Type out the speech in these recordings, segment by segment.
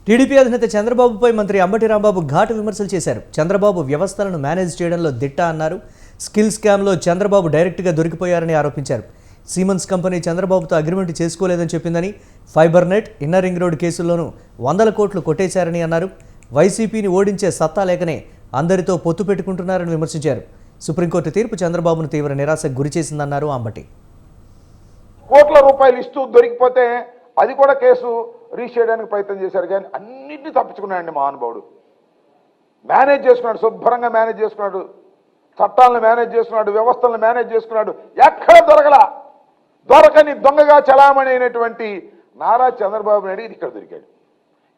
TDP అధినేత చంద్రబాబుపై మంత్రి అంబటి రాంబాబు ఘాటు విమర్శలు చేశారు. చంద్రబాబు వ్యవస్థలను మేనేజ్ చేయడంలో దిట్ట అన్నారు. స్కిల్ స్కామ్లో చంద్రబాబు డైరెక్ట్గా దొరికిపోయారని ఆరోపించారు. సిమెన్స్ కంపెనీ చంద్రబాబుతో అగ్రిమెంట్ చేసుకోలేదని చెప్పిందని, fibre net, inner ring road కేసుల్లోనూ 100 కోట్లు కొట్టేశారని అన్నారు. వైసీపీని ఓడించే సత్తా లేకనే అందరితో పొత్తు పెట్టుకుంటున్నారని విమర్శించారు. సుప్రీంకోర్టు తీర్పు చంద్రబాబును తీవ్ర నిరాశకు గురిచేసిందన్నారు అంబటి. కోట్ల రూపాయలు ఇస్తూ దొరికిపోతే అది కూడా కేసు రీచ్ చేయడానికి ప్రయత్నం చేశారు, కానీ అన్నింటినీ తప్పించుకున్నాడండి మహానుభావుడు. మేనేజ్ చేసుకున్నాడు, శుభ్రంగా మేనేజ్ చేసుకున్నాడు, చట్టాలను మేనేజ్ చేసుకున్నాడు, వ్యవస్థలను మేనేజ్ చేసుకున్నాడు. ఎక్కడ దొరకని దొంగగా చలామణి అయినటువంటి నారా చంద్రబాబు నాయుడు ఇక్కడ దొరికాడు.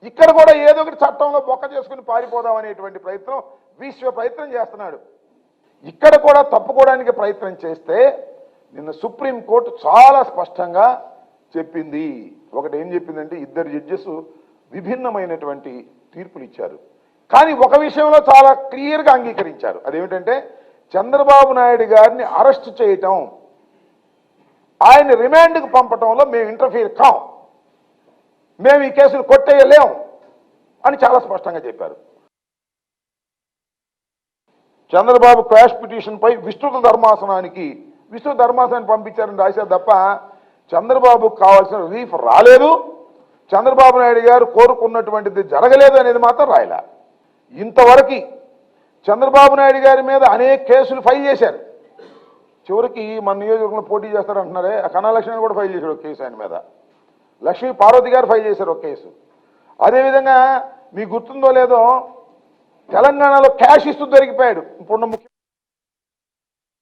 ఇక్కడ కూడా ఏదో ఒకటి చట్టంలో బొక్క చేసుకుని పారిపోదాం అనేటువంటి ప్రయత్నం చేస్తున్నాడు. ఇక్కడ కూడా తప్పుకోవడానికి ప్రయత్నం చేస్తే నిన్న సుప్రీంకోర్టు చాలా స్పష్టంగా చెప్పింది. ఒకటి ఏం చెప్పిందంటే, 2 జడ్జెస్ విభిన్నమైనటువంటి తీర్పులు ఇచ్చారు, కానీ ఒక విషయంలో చాలా క్లియర్గా అంగీకరించారు. అదేమిటంటే, చంద్రబాబు నాయుడు గారిని అరెస్ట్ చేయటం, ఆయన్ని రిమాండ్కి పంపటంలో మేము ఇంటర్ఫీర్ కాం, మేము ఈ కేసును కొట్టేయలేం అని చాలా స్పష్టంగా చెప్పారు. చంద్రబాబు క్వాష్ పిటిషన్పై విస్తృత ధర్మాసనానికి పంపించారని రాశారు తప్ప చంద్రబాబుకు కావాల్సిన రిలీఫ్ రాలేదు, చంద్రబాబు నాయుడు గారు కోరుకున్నటువంటిది జరగలేదు అనేది మాత్రం రాయలే. ఇంతవరకు చంద్రబాబు నాయుడు గారి మీద అనేక కేసులు ఫైల్ చేశారు. చివరికి మన నియోజకవర్గంలో పోటీ చేస్తారంటున్నారే, ఆ కన్నా లక్ష్మణ్ కూడా ఫైల్ చేశాడు ఒక కేసు, ఆయన మీద లక్ష్మీ పార్వతి గారు ఫైల్ చేశారు ఒక కేసు. అదేవిధంగా మీకు గుర్తుందో లేదో, తెలంగాణలో క్యాష్ ఇస్తూ దొరికిపోయాడు ఇప్పుడున్న